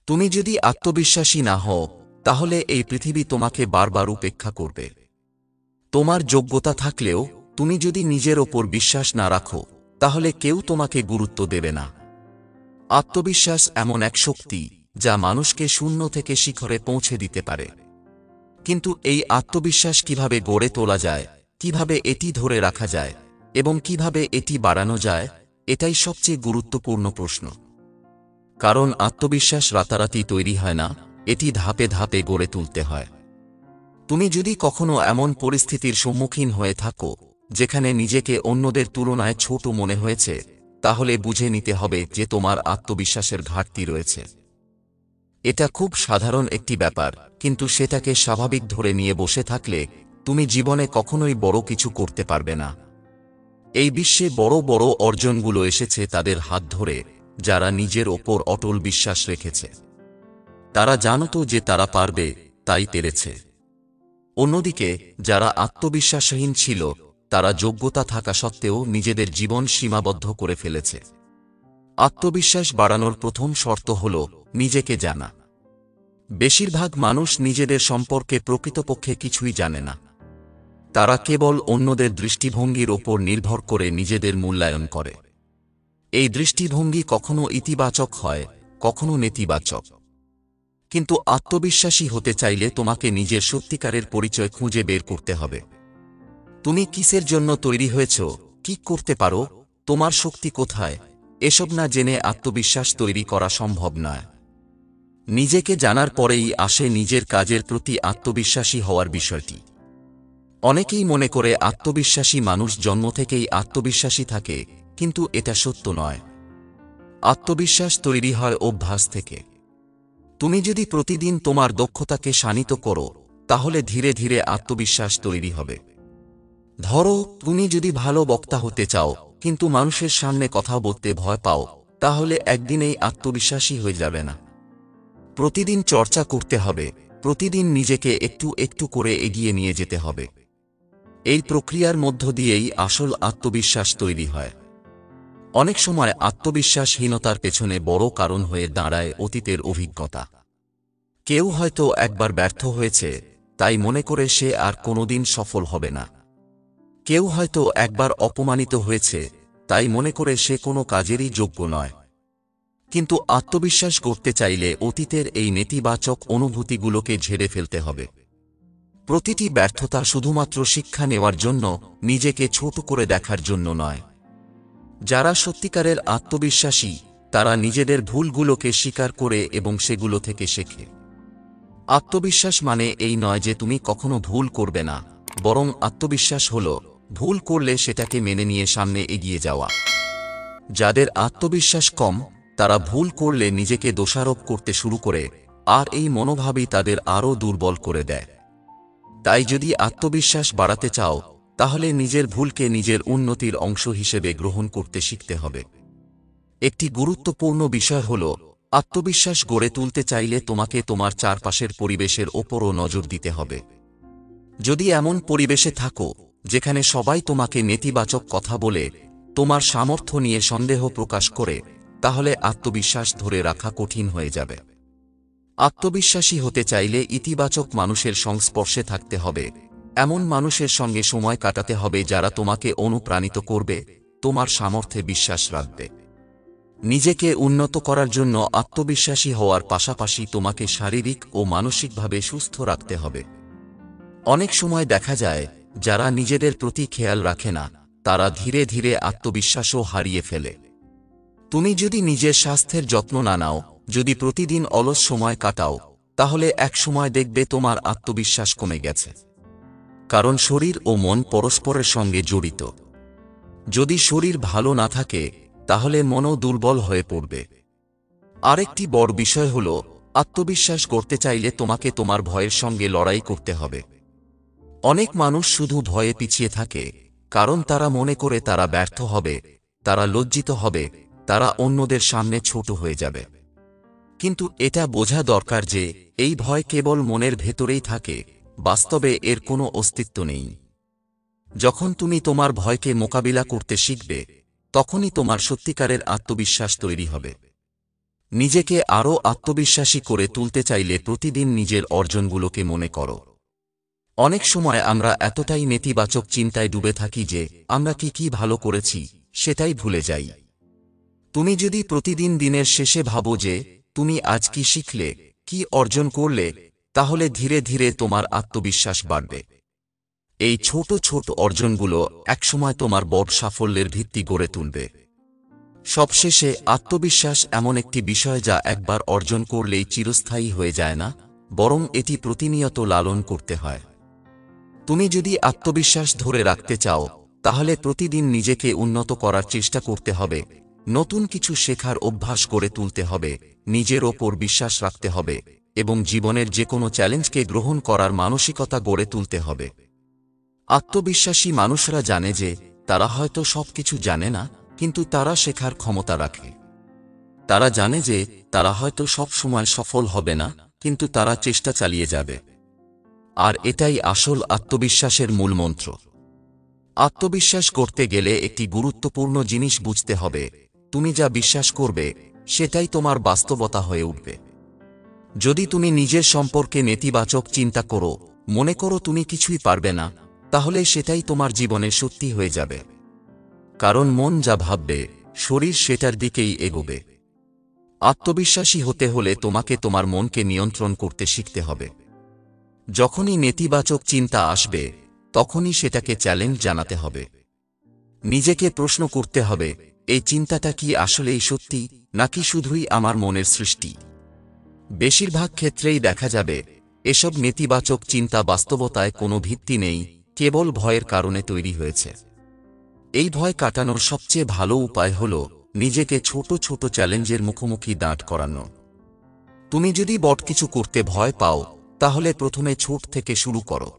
তুমি যদি আত্মবিশ্বাসী না হও, তাহলে এই পৃথিবী তোমাকে বারবার উপেক্ষা করবে। তোমার যোগ্যতা থাকলেও তুমি যদি নিজের ওপর বিশ্বাস না রাখো, তাহলে কেউ তোমাকে গুরুত্ব দেবে না। আত্মবিশ্বাস এমন এক শক্তি যা মানুষকে শূন্য থেকে শিখরে পৌঁছে দিতে পারে। কিন্তু এই আত্মবিশ্বাস কিভাবে গড়ে তোলা যায়, কিভাবে এটি ধরে রাখা যায় এবং কিভাবে এটি বাড়ানো যায়, এটাই সবচেয়ে গুরুত্বপূর্ণ প্রশ্ন। কারণ আত্মবিশ্বাস রাতারাতি তৈরি হয় না, এটি ধাপে ধাপে গড়ে তুলতে হয়। তুমি যদি কখনো এমন পরিস্থিতির সম্মুখীন হয়ে থাকো যেখানে নিজেকে অন্যদের তুলনায় ছোট মনে হয়েছে, তাহলে বুঝে নিতে হবে যে তোমার আত্মবিশ্বাসের ঘাটতি রয়েছে। এটা খুব সাধারণ একটি ব্যাপার, কিন্তু সেটাকে স্বাভাবিক ধরে নিয়ে বসে থাকলে তুমি জীবনে কখনোই বড় কিছু করতে পারবে না। এই বিশ্বে বড় বড় অর্জনগুলো এসেছে তাদের হাত ধরে, যারা নিজের ওপর অটল বিশ্বাস রেখেছে। তারা জানত যে তারা পারবে, তাই পেরেছে। অন্যদিকে যারা আত্মবিশ্বাসহীন ছিল, তারা যোগ্যতা থাকা সত্ত্বেও নিজেদের জীবন সীমাবদ্ধ করে ফেলেছে। আত্মবিশ্বাস বাড়ানোর প্রথম শর্ত হল নিজেকে জানা। বেশিরভাগ মানুষ নিজেদের সম্পর্কে প্রকৃতপক্ষে কিছুই জানে না। তারা কেবল অন্যদের দৃষ্টিভঙ্গির ওপর নির্ভর করে নিজেদের মূল্যায়ন করে। এই দৃষ্টিভঙ্গি কখনো ইতিবাচক হয়, কখনো নেতিবাচক। কিন্তু আত্মবিশ্বাসী হতে চাইলে তোমাকে নিজের সত্যিকারের পরিচয় খুঁজে বের করতে হবে। তুমি কিসের জন্য তৈরি হয়েছ, কি করতে পারো, তোমার শক্তি কোথায়, এসব না জেনে আত্মবিশ্বাস তৈরি করা সম্ভব নয়। নিজেকে জানার পরেই আসে নিজের কাজের প্রতি আত্মবিশ্বাসী হওয়ার বিষয়টি। অনেকেই মনে করে আত্মবিশ্বাসী মানুষ জন্ম থেকেই আত্মবিশ্বাসী থাকে, কিন্তু এটা সত্য নয়। আত্মবিশ্বাস তৈরি হয় অভ্যাস থেকে। তুমি যদি প্রতিদিন তোমার দক্ষতাকে শানিত করো, তাহলে ধীরে ধীরে আত্মবিশ্বাস তৈরি হবে। ধরো, তুমি যদি ভালো বক্তা হতে চাও, কিন্তু মানুষের সামনে কথা বলতে ভয় পাও, তাহলে একদিনেই আত্মবিশ্বাসী হয়ে যাবে না। প্রতিদিন চর্চা করতে হবে, প্রতিদিন নিজেকে একটু একটু করে এগিয়ে নিয়ে যেতে হবে। এই প্রক্রিয়ার মধ্য দিয়েই আসল আত্মবিশ্বাস তৈরি হয়। অনেক সময় আত্মবিশ্বাসহীনতার পেছনে বড় কারণ হয়ে দাঁড়ায় অতীতের অভিজ্ঞতা। কেউ হয়তো একবার ব্যর্থ হয়েছে, তাই মনে করে সে আর কোনোদিন সফল হবে না। কেউ হয়তো একবার অপমানিত হয়েছে, তাই মনে করে সে কোনো কাজেরই যোগ্য নয়। কিন্তু আত্মবিশ্বাস করতে চাইলে অতীতের এই নেতিবাচক অনুভূতিগুলোকে ঝেড়ে ফেলতে হবে। প্রতিটি ব্যর্থতা শুধুমাত্র শিক্ষা নেওয়ার জন্য, নিজেকে ছোট করে দেখার জন্য নয়। যারা সত্যিকারের আত্মবিশ্বাসী, তারা নিজেদের ভুলগুলোকে স্বীকার করে এবং সেগুলো থেকে শেখে। আত্মবিশ্বাস মানে এই নয় যে তুমি কখনো ভুল করবে না, বরং আত্মবিশ্বাস হলো ভুল করলে সেটাকে মেনে নিয়ে সামনে এগিয়ে যাওয়া। যাদের আত্মবিশ্বাস কম, তারা ভুল করলে নিজেকে দোষারোপ করতে শুরু করে, আর এই মনোভাবই তাদের আরও দুর্বল করে দেয়। তাই যদি আত্মবিশ্বাস বাড়াতে চাও, তাহলে নিজের ভুলকে নিজের উন্নতির অংশ হিসেবে গ্রহণ করতে শিখতে হবে। একটি গুরুত্বপূর্ণ বিষয় হল, আত্মবিশ্বাস গড়ে তুলতে চাইলে তোমাকে তোমার চারপাশের পরিবেশের ওপরও নজর দিতে হবে। যদি এমন পরিবেশে থাকো যেখানে সবাই তোমাকে নেতিবাচক কথা বলে, তোমার সামর্থ্য নিয়ে সন্দেহ প্রকাশ করে, তাহলে আত্মবিশ্বাস ধরে রাখা কঠিন হয়ে যাবে। আত্মবিশ্বাসী হতে চাইলে ইতিবাচক মানুষের সংস্পর্শে থাকতে হবে। এমন মানুষের সঙ্গে সময় কাটাতে হবে যারা তোমাকে অনুপ্রাণিত করবে, তোমার সামর্থ্যে বিশ্বাস রাখবে। নিজেকে উন্নত করার জন্য আত্মবিশ্বাসী হওয়ার পাশাপাশি তোমাকে শারীরিক ও মানসিকভাবে সুস্থ রাখতে হবে। অনেক সময় দেখা যায়, যারা নিজেদের প্রতি খেয়াল রাখে না, তারা ধীরে ধীরে আত্মবিশ্বাসও হারিয়ে ফেলে। তুমি যদি নিজের স্বাস্থ্যের যত্ন না নাও, যদি প্রতিদিন অলস সময় কাটাও, তাহলে এক সময় দেখবে তোমার আত্মবিশ্বাস কমে গেছে। কারণ শরীর ও মন পরস্পরের সঙ্গে জড়িত। যদি শরীর ভালো না থাকে, তাহলে মনও দুর্বল হয়ে পড়বে। আরেকটি বড় বিষয় হল, আত্মবিশ্বাস করতে চাইলে তোমাকে তোমার ভয়ের সঙ্গে লড়াই করতে হবে। অনেক মানুষ শুধু ভয়ে পিছিয়ে থাকে, কারণ তারা মনে করে তারা ব্যর্থ হবে, তারা লজ্জিত হবে, তারা অন্যদের সামনে ছোট হয়ে যাবে। কিন্তু এটা বোঝা দরকার যে এই ভয় কেবল মনের ভেতরেই থাকে, বাস্তবে এর কোনো অস্তিত্ব নেই। যখন তুমি তোমার ভয়কে মোকাবিলা করতে শিখবে, তখনই তোমার সত্যিকারের আত্মবিশ্বাস তৈরি হবে। নিজেকে আরও আত্মবিশ্বাসী করে তুলতে চাইলে প্রতিদিন নিজের অর্জনগুলোকে মনে করো। অনেক সময় আমরা এতটাই নেতিবাচক চিন্তায় ডুবে থাকি যে আমরা কি ভালো করেছি সেটাই ভুলে যাই। তুমি যদি প্রতিদিন দিনের শেষে ভাবো যে তুমি আজ কি শিখলে, কি অর্জন করলে, তাহলে ধীরে ধীরে তোমার আত্মবিশ্বাস বাড়বে। এই ছোট ছোট অর্জনগুলো একসময় তোমার বড় সাফল্যের ভিত্তি গড়ে তুলবে। সবশেষে আত্মবিশ্বাস এমন একটি বিষয় যা একবার অর্জন করলেই চিরস্থায়ী হয়ে যায় না, বরং এটি প্রতিনিয়ত লালন করতে হয়। তুমি যদি আত্মবিশ্বাস ধরে রাখতে চাও, তাহলে প্রতিদিন নিজেকে উন্নত করার চেষ্টা করতে হবে, নতুন কিছু শেখার অভ্যাস গড়ে তুলতে হবে, নিজের ওপর বিশ্বাস রাখতে হবে এবং জীবনের যে কোনো চ্যালেঞ্জকে গ্রহণ করার মানসিকতা গড়ে তুলতে হবে। আত্মবিশ্বাসী মানুষরা জানে যে তারা হয়তো সবকিছু জানে না, কিন্তু তারা শেখার ক্ষমতা রাখে। তারা জানে যে তারা হয়তো সব সময় সফল হবে না, কিন্তু তারা চেষ্টা চালিয়ে যাবে। আর এটাই আসল আত্মবিশ্বাসের মূল মন্ত্র। আত্মবিশ্বাস করতে গেলে একটি গুরুত্বপূর্ণ জিনিস বুঝতে হবে, তুমি যা বিশ্বাস করবে সেটাই তোমার বাস্তবতা হয়ে উঠবে। যদি তুমি নিজের সম্পর্কে নেতিবাচক চিন্তা করো, মনে করো তুমি কিছুই পারবে না, তাহলে সেটাই তোমার জীবনে সত্যি হয়ে যাবে। কারণ মন যা ভাববে, শরীর সেটার দিকেই এগোবে। আত্মবিশ্বাসী হতে হলে তোমাকে তোমার মনকে নিয়ন্ত্রণ করতে শিখতে হবে। যখনই নেতিবাচক চিন্তা আসবে, তখনই সেটাকে চ্যালেঞ্জ জানাতে হবে। নিজেকে প্রশ্ন করতে হবে, এই চিন্তাটা কি আসলেই সত্যি, নাকি শুধুই আমার মনের সৃষ্টি? বেশিরভাগ ক্ষেত্রেই দেখা যাবে এসব নেতিবাচক চিন্তা বাস্তবতায় কোনো ভিত্তি নেই, কেবল ভয়ের কারণে তৈরি হয়েছে। এই ভয় কাটানোর সবচেয়ে ভালো উপায় হল নিজেকে ছোট ছোট চ্যালেঞ্জের মুখোমুখি দাঁড় করানো। তুমি যদি বড় কিছু করতে ভয় পাও, তাহলে প্রথমে ছোট থেকে শুরু করো।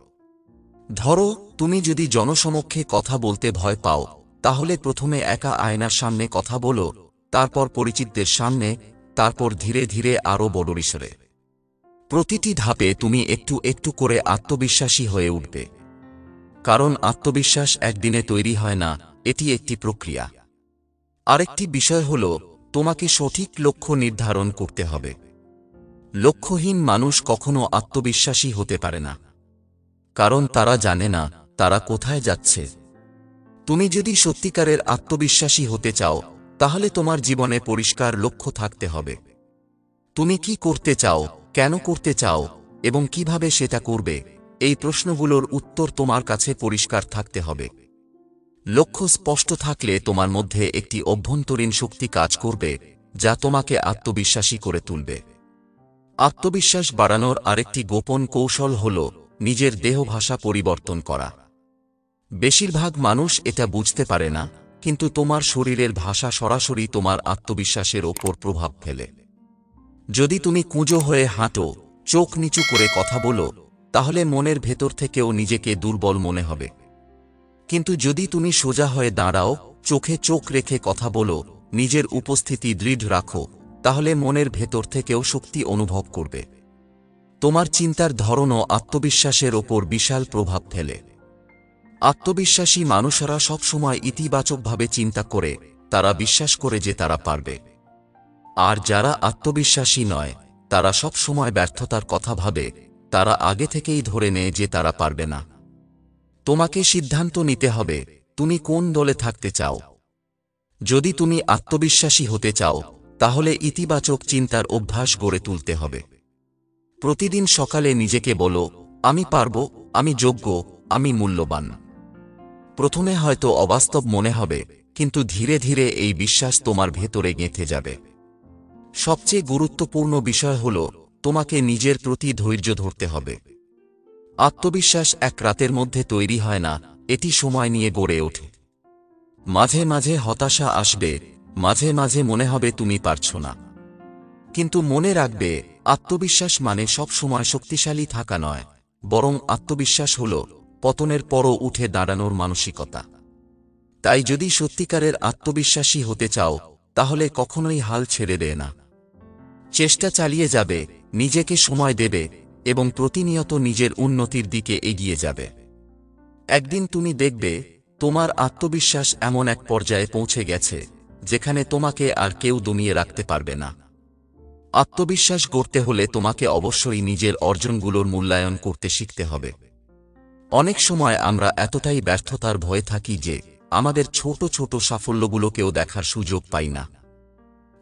ধরো, তুমি যদি জনসমক্ষে কথা বলতে ভয় পাও, তাহলে প্রথমে একা আয়নার সামনে কথা বলো, তারপর পরিচিতদের সামনে, তারপর ধীরে ধীরে আরও বড় ঈশ্বরে। প্রতিটি ধাপে তুমি একটু একটু করে আত্মবিশ্বাসী হয়ে উঠবে। কারণ আত্মবিশ্বাস একদিনে তৈরি হয় না, এটি একটি প্রক্রিয়া। আরেকটি বিষয় হল, তোমাকে সঠিক লক্ষ্য নির্ধারণ করতে হবে। লক্ষ্যহীন মানুষ কখনো আত্মবিশ্বাসী হতে পারে না, কারণ তারা জানে না তারা কোথায় যাচ্ছে। তুমি যদি সত্যিকারের আত্মবিশ্বাসী হতে চাও, তাহলে তোমার জীবনে পরিষ্কার লক্ষ্য থাকতে হবে। তুমি কি করতে চাও, কেন করতে চাও এবং কিভাবে সেটা করবে, এই প্রশ্নগুলোর উত্তর তোমার কাছে পরিষ্কার থাকতে হবে। লক্ষ্য স্পষ্ট থাকলে তোমার মধ্যে একটি অভ্যন্তরীণ শক্তি কাজ করবে, যা তোমাকে আত্মবিশ্বাসী করে তুলবে। আত্মবিশ্বাস বাড়ানোর আরেকটি গোপন কৌশল হল নিজের দেহভাষা পরিবর্তন করা। বেশিরভাগ মানুষ এটা বুঝতে পারে না, কিন্তু তোমার শরীরের ভাষা সরাসরি তোমার আত্মবিশ্বাসের ওপর প্রভাব ফেলে। যদি তুমি কুঁজো হয়ে হাঁটো, চোখ নিচু করে কথা বলো, তাহলে মনের ভেতর থেকেও নিজেকে দুর্বল মনে হবে। কিন্তু যদি তুমি সোজা হয়ে দাঁড়াও, চোখে চোখ রেখে কথা বলো, নিজের উপস্থিতি দৃঢ় রাখো, তাহলে মনের ভেতর থেকেও শক্তি অনুভব করবে। তোমার চিন্তার ধরনও আত্মবিশ্বাসের ওপর বিশাল প্রভাব ফেলে। আত্মবিশ্বাসী মানুষেরা সবসময় ইতিবাচকভাবে চিন্তা করে, তারা বিশ্বাস করে যে তারা পারবে। আর যারা আত্মবিশ্বাসী নয়, তারা সব সময় ব্যর্থতার কথা ভাবে, তারা আগে থেকেই ধরে নেয় যে তারা পারবে না। তোমাকে সিদ্ধান্ত নিতে হবে, তুমি কোন দলে থাকতে চাও। যদি তুমি আত্মবিশ্বাসী হতে চাও, তাহলে ইতিবাচক চিন্তার অভ্যাস গড়ে তুলতে হবে। প্রতিদিন সকালে নিজেকে বলো, আমি পারব, আমি যোগ্য, আমি মূল্যবান। প্রথমে হয়তো অবাস্তব মনে হবে, কিন্তু ধীরে ধীরে এই বিশ্বাস তোমার ভেতরে গেঁথে যাবে। সবচেয়ে গুরুত্বপূর্ণ বিষয় হল, তোমাকে নিজের প্রতি ধৈর্য ধরতে হবে। আত্মবিশ্বাস এক রাতের মধ্যে তৈরি হয় না, এটি সময় নিয়ে গড়ে ওঠে। মাঝে মাঝে হতাশা আসবে, মাঝে মাঝে মনে হবে তুমি পারছো না। কিন্তু মনে রাখবে, আত্মবিশ্বাস মানে সব সময় শক্তিশালী থাকা নয়, বরং আত্মবিশ্বাস হল পতনের পরও উঠে দাঁড়ানোর মানসিকতা। তাই যদি সত্যিকারের আত্মবিশ্বাসী হতে চাও, তাহলে কখনোই হাল ছেড়ে দে না। চেষ্টা চালিয়ে যাবে, নিজেকে সময় দেবে এবং প্রতিনিয়ত নিজের উন্নতির দিকে এগিয়ে যাবে। একদিন তুমি দেখবে, তোমার আত্মবিশ্বাস এমন এক পর্যায়ে পৌঁছে গেছে, যেখানে তোমাকে আর কেউ দমিয়ে রাখতে পারবে না। আত্মবিশ্বাস গড়তে হলে তোমাকে অবশ্যই নিজের অর্জনগুলোর মূল্যায়ন করতে শিখতে হবে। অনেক সময় আমরা এতটাই ব্যর্থতার ভয়ে থাকি যে আমাদের ছোট ছোট সাফল্যগুলোকেও দেখার সুযোগ পাই না।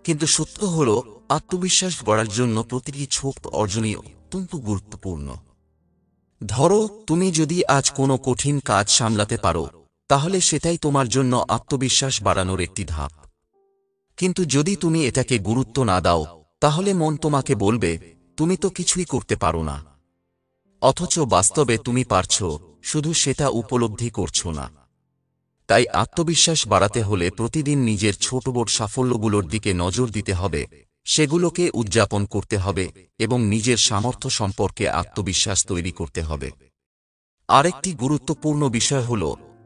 কিন্তু সত্য হল, আত্মবিশ্বাস গড়ার জন্য প্রতিটি ছোট অর্জনই অত্যন্ত গুরুত্বপূর্ণ। ধরো, তুমি যদি আজ কোনো কঠিন কাজ সামলাতে পারো, তাহলে সেটাই তোমার জন্য আত্মবিশ্বাস বাড়ানোর একটি ধাপ। কিন্তু যদি তুমি এটাকে গুরুত্ব না দাও, তাহলে মন তোমাকে বলবে তুমি তো কিছুই করতে পারো না। অথচ বাস্তবে তুমি পারছো, শুধু সেটা উপলব্ধি করছো না। তাই আত্মবিশ্বাস বাড়াতে হলে প্রতিদিন নিজের ছোট বড় সাফল্যগুলোর দিকে নজর দিতে হবে, সেগুলোকে উদযাপন করতে হবে এবং নিজের সামর্থ্য সম্পর্কে আত্মবিশ্বাস তৈরি করতে হবে। আরেকটি গুরুত্বপূর্ণ বিষয় হল,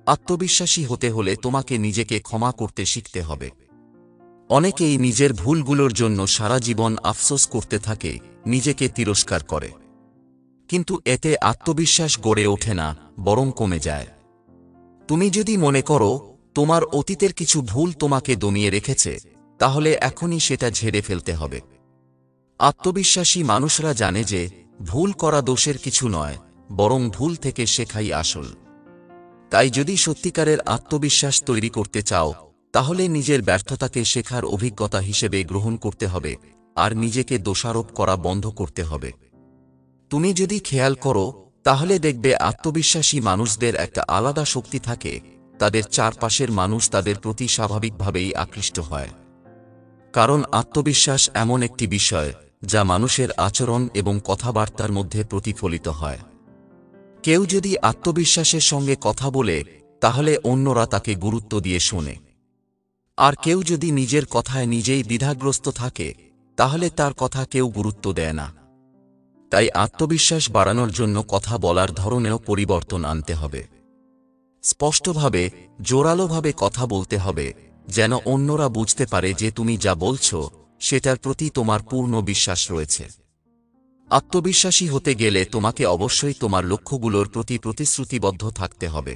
আত্মবিশ্বাসী হতে হলে তোমাকে নিজেকে ক্ষমা করতে শিখতে হবে। অনেকেই নিজের ভুলগুলোর জন্য সারা জীবন আফসোস করতে থাকে, নিজেকে তিরস্কার করে। কিন্তু এতে আত্মবিশ্বাস গড়ে ওঠে না, বরং কমে যায়। তুমি যদি মনে করো তোমার অতীতের কিছু ভুল তোমাকে দমিয়ে রেখেছে, তাহলে এখনই সেটা ঝেড়ে ফেলতে হবে। আত্মবিশ্বাসী মানুষরা জানে যে ভুল করা দোষের কিছু নয়, বরং ভুল থেকে শেখাই আসল। তাই যদি সত্যিকারের আত্মবিশ্বাস তৈরি করতে চাও, তাহলে নিজের ব্যর্থতাকে শেখার অভিজ্ঞতা হিসেবে গ্রহণ করতে হবে আর নিজেকে দোষারোপ করা বন্ধ করতে হবে। তুমি যদি খেয়াল করো, তাহলে দেখবে আত্মবিশ্বাসী মানুষদের একটা আলাদা শক্তি থাকে, তাদের চারপাশের মানুষ তাদের প্রতি স্বাভাবিকভাবেই আকৃষ্ট হয়। কারণ আত্মবিশ্বাস এমন একটি বিষয় যা মানুষের আচরণ এবং কথাবার্তার মধ্যে প্রতিফলিত হয়। কেউ যদি আত্মবিশ্বাসের সঙ্গে কথা বলে, তাহলে অন্যরা তাকে গুরুত্ব দিয়ে শোনে। আর কেউ যদি নিজের কথায় নিজেই দ্বিধাগ্রস্ত থাকে, তাহলে তার কথা কেউ গুরুত্ব দেয় না। তাই আত্মবিশ্বাস বাড়ানোর জন্য কথা বলার ধরনেও পরিবর্তন আনতে হবে। স্পষ্টভাবে, জোরালোভাবে কথা বলতে হবে, যেন অন্যরা বুঝতে পারে যে তুমি যা বলছো সেটার প্রতি তোমার পূর্ণ বিশ্বাস রয়েছে। আত্মবিশ্বাসী হতে গেলে তোমাকে অবশ্যই তোমার লক্ষ্যগুলোর প্রতি প্রতিশ্রুতিবদ্ধ থাকতে হবে।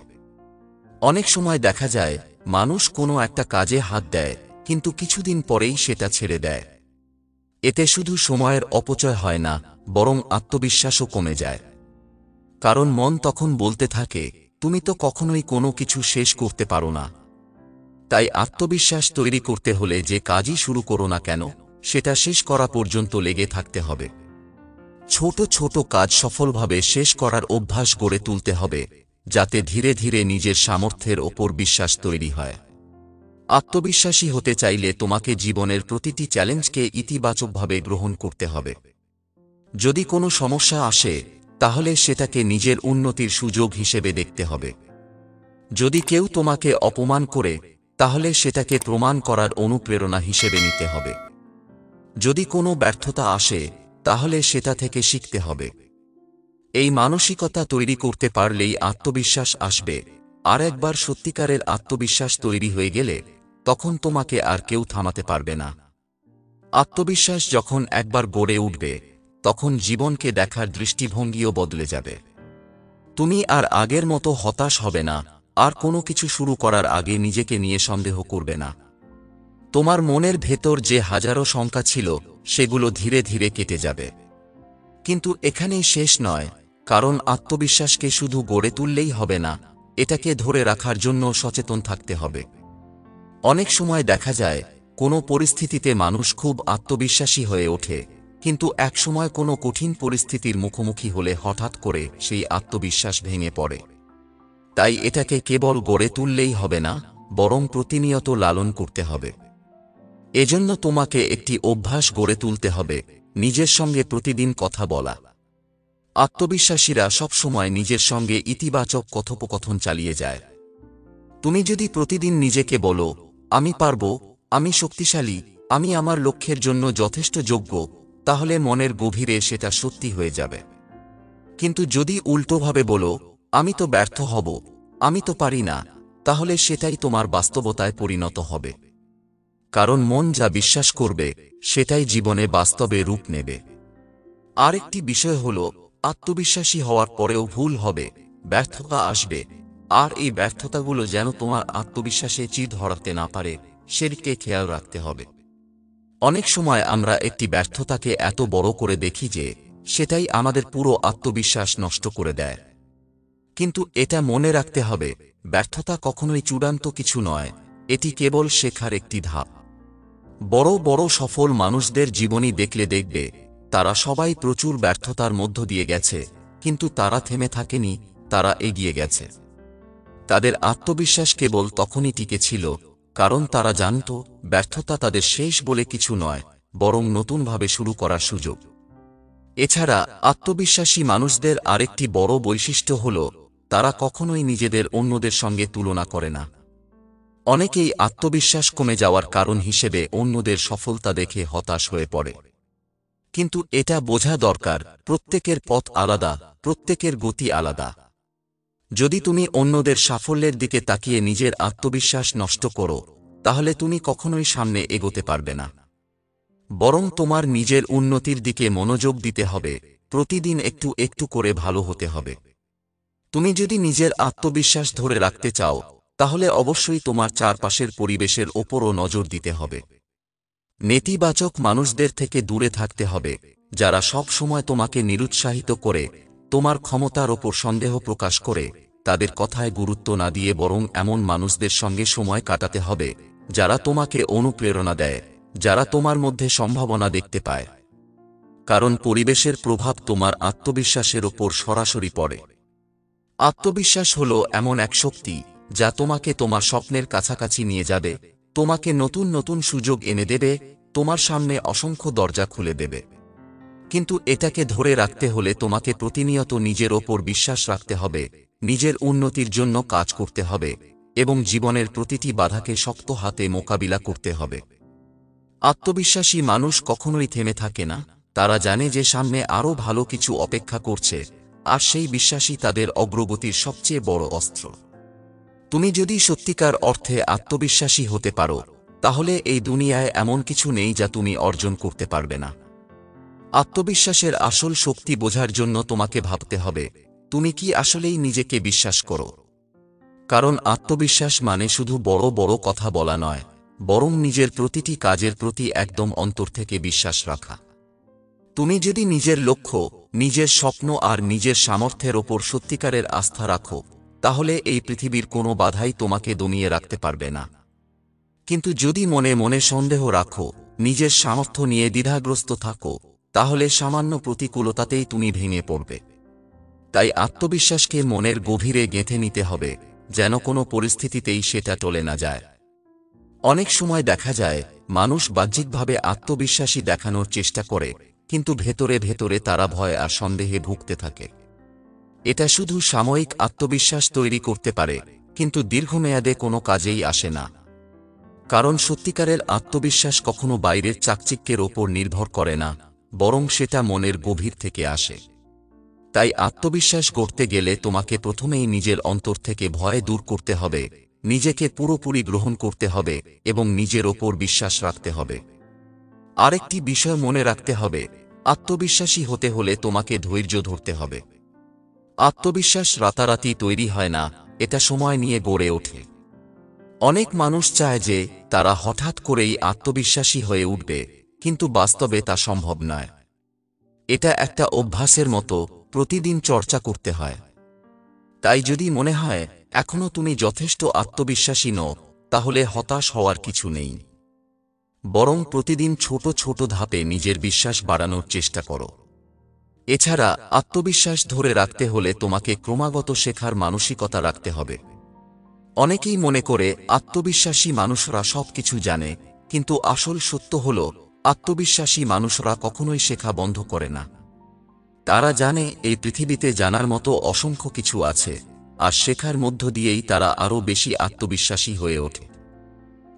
অনেক সময় দেখা যায় মানুষ কোনো একটা কাজে হাত দেয়, কিন্তু কিছুদিন পরেই সেটা ছেড়ে দেয়। এতে শুধু সময়ের অপচয় হয় না, বরং আত্মবিশ্বাসও কমে যায়। কারণ মন তখন বলতে থাকে, তুমি তো কখনোই কোনো কিছু শেষ করতে পারো না। তাই আত্মবিশ্বাস তৈরি করতে হলে যে কাজই শুরু করো না কেন, সেটা শেষ করা পর্যন্ত লেগে থাকতে হবে। ছোট ছোট কাজ সফলভাবে শেষ করার অভ্যাস গড়ে তুলতে হবে, যাতে ধীরে ধীরে নিজের সামর্থ্যের ওপর বিশ্বাস তৈরি হয়। আত্মবিশ্বাসী হতে চাইলে তোমাকে জীবনের প্রতিটি চ্যালেঞ্জকে ইতিবাচকভাবে গ্রহণ করতে হবে। যদি কোনো সমস্যা আসে, তাহলে সেটাকে নিজের উন্নতির সুযোগ হিসেবে দেখতে হবে। যদি কেউ তোমাকে অপমান করে, তাহলে সেটাকে প্রমাণ করার অনুপ্রেরণা হিসেবে নিতে হবে। যদি কোনো ব্যর্থতা আসে, তাহলে সেটা থেকে শিখতে হবে। এই মানসিকতা তৈরি করতে পারলেই আত্মবিশ্বাস আসবে, আর একবার সত্যিকারের আত্মবিশ্বাস তৈরি হয়ে গেলে তখন তোমাকে আর কেউ থামাতে পারবে না। আত্মবিশ্বাস যখন একবার গড়ে উঠবে, তখন জীবনকে দেখার দৃষ্টিভঙ্গিও বদলে যাবে। তুমি আর আগের মতো হতাশ হবে না, আর কোনো কিছু শুরু করার আগে নিজেকে নিয়ে সন্দেহ করবে না। তোমার মনের ভেতর যে হাজারো শঙ্কা ছিল, সেগুলো ধীরে ধীরে কেটে যাবে। কিন্তু এখানেই শেষ নয়, কারণ আত্মবিশ্বাসকে শুধু গড়ে তুললেই হবে না, এটাকে ধরে রাখার জন্য সচেতন থাকতে হবে। অনেক সময় দেখা যায় কোনো পরিস্থিতিতে মানুষ খুব আত্মবিশ্বাসী হয়ে ওঠে, কিন্তু একসময় কোনো কঠিন পরিস্থিতির মুখোমুখি হলে হঠাৎ করে সেই আত্মবিশ্বাস ভেঙে পড়ে। তাই এটাকে কেবল গড়ে তুললেই হবে না, বরং প্রতিনিয়ত লালন করতে হবে। এজন্য তোমাকে একটি অভ্যাস গড়ে তুলতে হবে, নিজের সঙ্গে প্রতিদিন কথা বলা। আত্মবিশ্বাসীরা সবসময় নিজের সঙ্গে ইতিবাচক কথোপকথন চালিয়ে যায়। তুমি যদি প্রতিদিন নিজেকে বলো, আমি পারব, আমি শক্তিশালী, আমি আমার লক্ষ্যের জন্য যথেষ্ট যোগ্য, তাহলে মনের গভীরে সেটা সত্যি হয়ে যাবে। কিন্তু যদি উল্টোভাবে বলো, আমি তো ব্যর্থ হব, আমি তো পারি না, তাহলে সেটাই তোমার বাস্তবতায় পরিণত হবে। কারণ মন যা বিশ্বাস করবে, সেটাই জীবনে বাস্তবে রূপ নেবে। আরেকটি বিষয় হল, আত্মবিশ্বাসী হওয়ার পরেও ভুল হবে, ব্যর্থতা আসবে, আর এই ব্যর্থতাগুলো যেন তোমার আত্মবিশ্বাসে চিড় ধরাতে না পারে, সেদিকে খেয়াল রাখতে হবে। অনেক সময় আমরা একটি ব্যর্থতাকে এত বড় করে দেখি যে সেটাই আমাদের পুরো আত্মবিশ্বাস নষ্ট করে দেয়। কিন্তু এটা মনে রাখতে হবে, ব্যর্থতা কখনোই চূড়ান্ত কিছু নয়, এটি কেবল শেখার একটি ধাপ। বড় বড় সফল মানুষদের জীবনী দেখলে দেখবে তারা সবাই প্রচুর ব্যর্থতার মধ্য দিয়ে গেছে, কিন্তু তারা থেমে থাকেনি, তারা এগিয়ে গেছে। তাদের আত্মবিশ্বাস কেবল তখনই টিকে ছিল কারণ তারা জানত ব্যর্থতা তাদের শেষ বলে কিছু নয়, বরং নতুনভাবে শুরু করার সুযোগ। এছাড়া আত্মবিশ্বাসী মানুষদের আরেকটি বড় বৈশিষ্ট্য হল তারা কখনোই নিজেদের অন্যদের সঙ্গে তুলনা করে না। অনেকেই আত্মবিশ্বাস কমে যাওয়ার কারণ হিসেবে অন্যদের সফলতা দেখে হতাশ হয়ে পড়ে। কিন্তু এটা বোঝা দরকার, প্রত্যেকের পথ আলাদা, প্রত্যেকের গতি আলাদা। যদি তুমি অন্যদের সাফল্যের দিকে তাকিয়ে নিজের আত্মবিশ্বাস নষ্ট করো, তাহলে তুমি কখনোই সামনে এগোতে পারবে না। বরং তোমার নিজের উন্নতির দিকে মনোযোগ দিতে হবে, প্রতিদিন একটু একটু করে ভালো হতে হবে। তুমি যদি নিজের আত্মবিশ্বাস ধরে রাখতে চাও, তাহলে অবশ্যই তোমার চারপাশের পরিবেশের ওপরও নজর দিতে হবে। নেতিবাচক মানুষদের থেকে দূরে থাকতে হবে, যারা সব সময় তোমাকে নিরুৎসাহিত করে, তোমার ক্ষমতার ওপর সন্দেহ প্রকাশ করে। তাদের কথায় গুরুত্ব না দিয়ে বরং এমন মানুষদের সঙ্গে সময় কাটাতে হবে যারা তোমাকে অনুপ্রেরণা দেয়, যারা তোমার মধ্যে সম্ভাবনা দেখতে পায়। কারণ পরিবেশের প্রভাব তোমার আত্মবিশ্বাসের ওপর সরাসরি পড়ে। আত্মবিশ্বাস হলো এমন এক শক্তি যা তোমাকে তোমার স্বপ্নের কাছাকাছি নিয়ে যাবে, তোমাকে নতুন নতুন সুযোগ এনে দেবে, তোমার সামনে অসংখ্য দরজা খুলে দেবে। কিন্তু এটাকে ধরে রাখতে হলে তোমাকে প্রতিনিয়ত নিজের ওপর বিশ্বাস রাখতে হবে, নিজের উন্নতির জন্য কাজ করতে হবে এবং জীবনের প্রতিটি বাধাকে শক্ত হাতে মোকাবিলা করতে হবে। আত্মবিশ্বাসী মানুষ কখনোই থেমে থাকে না, তারা জানে যে সামনে আরও ভালো কিছু অপেক্ষা করছে, আর সেই বিশ্বাসই তাদের অগ্রগতির সবচেয়ে বড় অস্ত্র। তুমি যদি সত্যিকার অর্থে আত্মবিশ্বাসী হতে পারো, তাহলে এই দুনিয়ায় এমন কিছু নেই যা তুমি অর্জন করতে পারবে না। আত্মবিশ্বাসের আসল শক্তি বোঝার জন্য তোমাকে ভাবতে হবে, তুমি কি আসলেই নিজেকে বিশ্বাস করো? কারণ আত্মবিশ্বাস মানে শুধু বড় বড় কথা বলা নয়, বরং নিজের প্রতিটি কাজের প্রতি একদম অন্তর থেকে বিশ্বাস রাখা। তুমি যদি নিজের লক্ষ্য, নিজের স্বপ্ন আর নিজের সামর্থ্যের ওপর সত্যিকারের আস্থা রাখো, তাহলে এই পৃথিবীর কোনো বাধাই তোমাকে দমিয়ে রাখতে পারবে না। কিন্তু যদি মনে মনে সন্দেহ রাখো, নিজের সামর্থ্য নিয়ে দ্বিধাগ্রস্ত থাকো, তাহলে সামান্য প্রতিকূলতাতেই তুমি ভেঙে পড়বে। তাই আত্মবিশ্বাসকে মনের গভীরে গেঁথে নিতে হবে, যেন কোনো পরিস্থিতিতেই সেটা টলে না যায়। অনেক সময় দেখা যায় মানুষ বাহ্যিকভাবে আত্মবিশ্বাসী দেখানোর চেষ্টা করে, কিন্তু ভেতরে ভেতরে তারা ভয় আর সন্দেহে ভুগতে থাকে। এটা শুধু সাময়িক আত্মবিশ্বাস তৈরি করতে পারে, কিন্তু দীর্ঘমেয়াদে কোনো কাজেই আসে না। কারণ সত্যিকারের আত্মবিশ্বাস কখনো বাইরের চাকচিক্যের ওপর নির্ভর করে না, বরং সেটা মনের গভীর থেকে আসে। তাই আত্মবিশ্বাস গড়তে গেলে তোমাকে প্রথমেই নিজের অন্তর থেকে ভয় দূর করতে হবে, নিজেকে পুরোপুরি গ্রহণ করতে হবে এবং নিজের ওপর বিশ্বাস রাখতে হবে। আরেকটি বিষয় মনে রাখতে হবে, আত্মবিশ্বাসী হতে হলে তোমাকে ধৈর্য ধরতে হবে। আত্মবিশ্বাস রাতারাতি তৈরি হয় না, এটা সময় নিয়ে গড়ে ওঠে। অনেক মানুষ চায় যে তারা হঠাৎ করেই আত্মবিশ্বাসী হয়ে উঠবে, কিন্তু বাস্তবে তা সম্ভব নয়। এটা একটা অভ্যাসের মতো, প্রতিদিন চর্চা করতে হয়। তাই যদি মনে হয় এখনো তুমি যথেষ্ট আত্মবিশ্বাসী নও, তাহলে হতাশ হওয়ার কিছু নেই। বরং প্রতিদিন ছোট ছোট ধাপে নিজের বিশ্বাস বাড়ানোর চেষ্টা করো। এছাড়া আত্মবিশ্বাস ধরে রাখতে হলে তোমাকে ক্রমাগত শেখার মানসিকতা রাখতে হবে। অনেকেই মনে করে আত্মবিশ্বাসী মানুষরা সবকিছু জানে, কিন্তু আসল সত্য হল আত্মবিশ্বাসী মানুষরা কখনোই শেখা বন্ধ করে না। তারা জানে এই পৃথিবীতে জানার মতো অসংখ্য কিছু আছে, আর শেখার মধ্য দিয়েই তারা আরও বেশি আত্মবিশ্বাসী হয়ে ওঠে।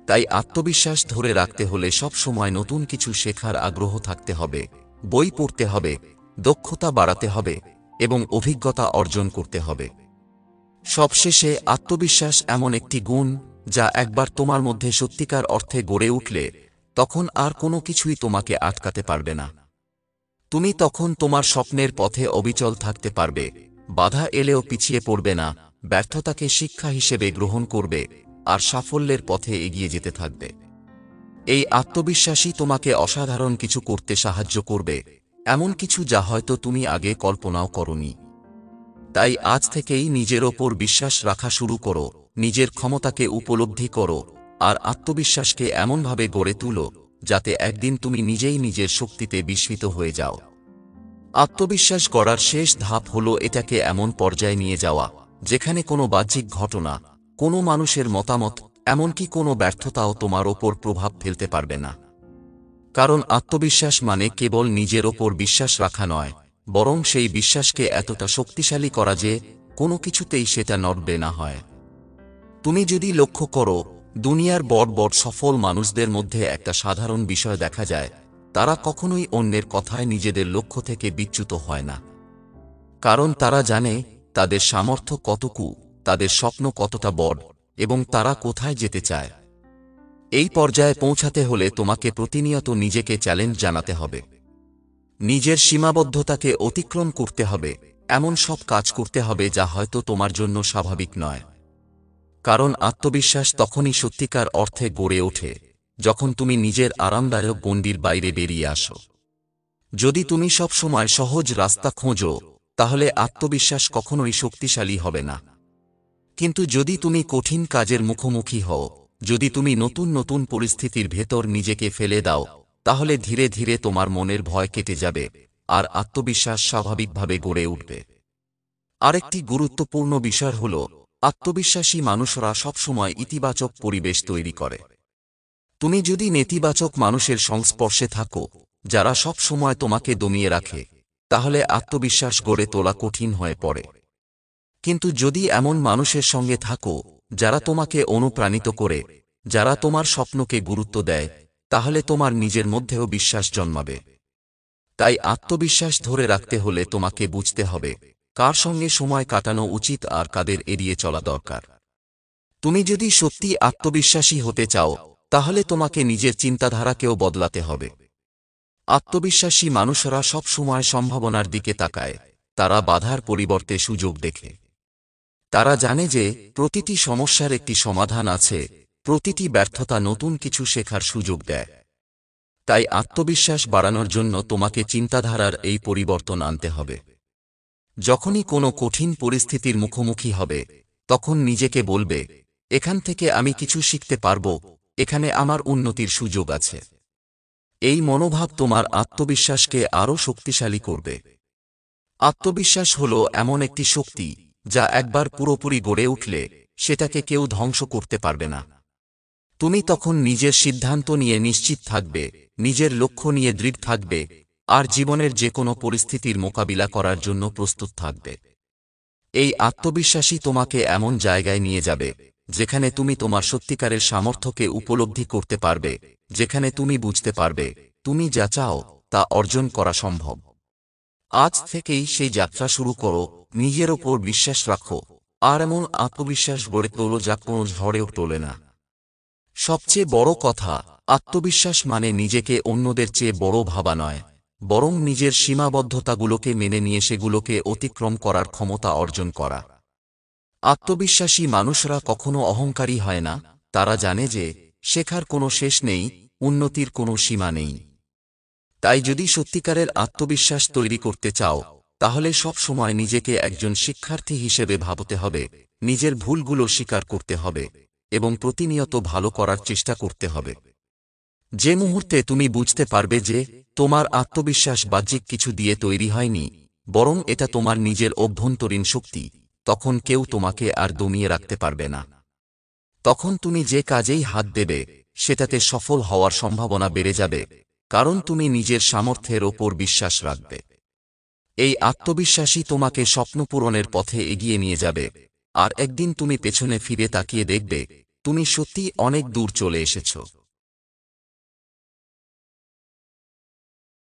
তাই আত্মবিশ্বাস ধরে রাখতে হলে সব সময় নতুন কিছু শেখার আগ্রহ থাকতে হবে, বই পড়তে হবে, দক্ষতা বাড়াতে হবে এবং অভিজ্ঞতা অর্জন করতে হবে। সবশেষে আত্মবিশ্বাস এমন একটি গুণ যা একবার তোমার মধ্যে সত্যিকার অর্থে গড়ে উঠলে, তখন আর কোনো কিছুই তোমাকে আটকাতে পারবে না। তুমি তখন তোমার স্বপ্নের পথে অবিচল থাকতে পারবে, বাধা এলেও পিছিয়ে পড়বে না, ব্যর্থতাকে শিক্ষা হিসেবে গ্রহণ করবে আর সাফল্যের পথে এগিয়ে যেতে থাকবে। এই আত্মবিশ্বাসই তোমাকে অসাধারণ কিছু করতে সাহায্য করবে, এমন কিছু যা হয়তো তুমি আগে কল্পনাও করনি। তাই আজ থেকেই নিজের ওপর বিশ্বাস রাখা শুরু করো, নিজের ক্ষমতাকে উপলব্ধি করো, আর আত্মবিশ্বাসকে এমনভাবে গড়ে তুলো যাতে একদিন তুমি নিজেই নিজের শক্তিতে বিস্মিত হয়ে যাও। আত্মবিশ্বাস গড়ার শেষ ধাপ হলো এটাকে এমন পর্যায়ে নিয়ে যাওয়া যেখানে কোনো বাহ্যিক ঘটনা, কোনো মানুষের মতামত, এমনকি কোনো ব্যর্থতাও তোমার ওপর প্রভাব ফেলতে পারবে না। কারণ আত্মবিশ্বাস মানে কেবল নিজের ওপর বিশ্বাস রাখা নয়, বরং সেই বিশ্বাসকে এতটা শক্তিশালী করা যে কোনো কিছুতেই সেটা নড়বে না হয়। তুমি যদি লক্ষ্য করো, দুনিয়ার বড় বড় সফল মানুষদের মধ্যে একটা সাধারণ বিষয় দেখা যায়, তারা কখনোই অন্যের কথায় নিজেদের লক্ষ্য থেকে বিচ্যুত হয় না। কারণ তারা জানে তাদের সামর্থ্য কতটুকু, তাদের স্বপ্ন কতটা বড়, এবং তারা কোথায় যেতে চায়। এই পর্যায়ে পৌঁছাতে হলে তোমাকে প্রতিনিয়ত নিজেকে চ্যালেঞ্জ জানাতে হবে। নিজের সীমাবদ্ধতাকে অতিক্রম করতে হবে, এমন সব কাজ করতে হবে যা হয়তো তোমার জন্য স্বাভাবিক নয়। কারণ আত্মবিশ্বাস তখনই সত্যিকার অর্থে গড়ে ওঠে যখন তুমি নিজের আরামদায়ক গণ্ডির বাইরে বেরিয়ে আসো। যদি তুমি সব সময় সহজ রাস্তা খোঁজো, তাহলে আত্মবিশ্বাস কখনোই শক্তিশালী হবে না। কিন্তু যদি তুমি কঠিন কাজের মুখোমুখি হও, যদি তুমি নতুন নতুন পরিস্থিতির ভেতর নিজেকে ফেলে দাও, তাহলে ধীরে ধীরে তোমার মনের ভয় কেটে যাবে আর আত্মবিশ্বাস স্বাভাবিকভাবে গড়ে উঠবে। আরেকটি গুরুত্বপূর্ণ বিষয় হল, আত্মবিশ্বাসী মানুষরা সবসময় ইতিবাচক পরিবেশ তৈরি করে। তুমি যদি নেতিবাচক মানুষের সংস্পর্শে থাকো, যারা সব সময় তোমাকে দমিয়ে রাখে, তাহলে আত্মবিশ্বাস গড়ে তোলা কঠিন হয়ে পড়ে। কিন্তু যদি এমন মানুষের সঙ্গে থাকো যারা তোমাকে অনুপ্রাণিত করে, যারা তোমার স্বপ্নকে গুরুত্ব দেয়, তাহলে তোমার নিজের মধ্যেও বিশ্বাস জন্মাবে। তাই আত্মবিশ্বাস ধরে রাখতে হলে তোমাকে বুঝতে হবে কার সঙ্গে সময় কাটানো উচিত আর কাদের এড়িয়ে চলা দরকার। তুমি যদি সত্যি আত্মবিশ্বাসী হতে চাও, তাহলে তোমাকে নিজের চিন্তাধারাকেও বদলাতে হবে। আত্মবিশ্বাসী মানুষরা সব সময় সম্ভাবনার দিকে তাকায়, তারা বাধার পরিবর্তে সুযোগ দেখে। তারা জানে যে প্রতিটি সমস্যার একটি সমাধান আছে, প্রতিটি ব্যর্থতা নতুন কিছু শেখার সুযোগ দেয়। তাই আত্মবিশ্বাস বাড়ানোর জন্য তোমাকে চিন্তাধারার এই পরিবর্তন আনতে হবে। যখনই কোনো কঠিন পরিস্থিতির মুখোমুখি হবে, তখন নিজেকে বলবে, এখান থেকে আমি কিছু শিখতে পারব, এখানে আমার উন্নতির সুযোগ আছে। এই মনোভাব তোমার আত্মবিশ্বাসকে আরও শক্তিশালী করবে। আত্মবিশ্বাস হল এমন একটি শক্তি যা একবার পুরোপুরি গড়ে উঠলে সেটাকে কেউ ধ্বংস করতে পারবে না। তুমি তখন নিজের সিদ্ধান্ত নিয়ে নিশ্চিত থাকবে, নিজের লক্ষ্য নিয়ে দৃঢ় থাকবে, আর জীবনের যে কোনো পরিস্থিতির মোকাবিলা করার জন্য প্রস্তুত থাকবে। এই আত্মবিশ্বাসই তোমাকে এমন জায়গায় নিয়ে যাবে যেখানে তুমি তোমার সত্যিকারের সামর্থ্যকে উপলব্ধি করতে পারবে, যেখানে তুমি বুঝতে পারবে তুমি যা চাও তা অর্জন করা সম্ভব। আজ থেকেই সেই যাত্রা শুরু করো, নিজের ওপর বিশ্বাস রাখো, আর এমন আত্মবিশ্বাস গড়ে তোলো যা কোনো ঝড়েও তোলে না। সবচেয়ে বড় কথা, আত্মবিশ্বাস মানে নিজেকে অন্যদের চেয়ে বড় ভাবা নয়, বরং নিজের সীমাবদ্ধতাগুলোকে মেনে নিয়ে সেগুলোকে অতিক্রম করার ক্ষমতা অর্জন করা। আত্মবিশ্বাসী মানুষরা কখনো অহংকারী হয় না, তারা জানে যে শেখার কোনো শেষ নেই, উন্নতির কোনো সীমা নেই। তাই যদি সত্যিকারের আত্মবিশ্বাস তৈরি করতে চাও, তাহলে সব সময় নিজেকে একজন শিক্ষার্থী হিসেবে ভাবতে হবে, নিজের ভুলগুলো স্বীকার করতে হবে, এবং প্রতিনিয়ত ভালো করার চেষ্টা করতে হবে। যে মুহূর্তে তুমি বুঝতে পারবে যে তোমার আত্মবিশ্বাস বাহ্যিক কিছু দিয়ে তৈরি হয়নি, বরং এটা তোমার নিজের অভ্যন্তরীণ শক্তি, তখন কেউ তোমাকে আর দমিয়ে রাখতে পারবে না। তখন তুমি যে কাজেই হাত দেবে সেটাতে সফল হওয়ার সম্ভাবনা বেড়ে যাবে, কারণ তুমি নিজের সামর্থ্যের ওপর বিশ্বাস রাখবে। এই আত্মবিশ্বাসই তোমাকে স্বপ্ন পূরণের পথে এগিয়ে নিয়ে যাবে, আর একদিন তুমি পেছনে ফিরে তাকিয়ে দেখবে তুমি সত্যিই অনেক দূর চলে এসেছো।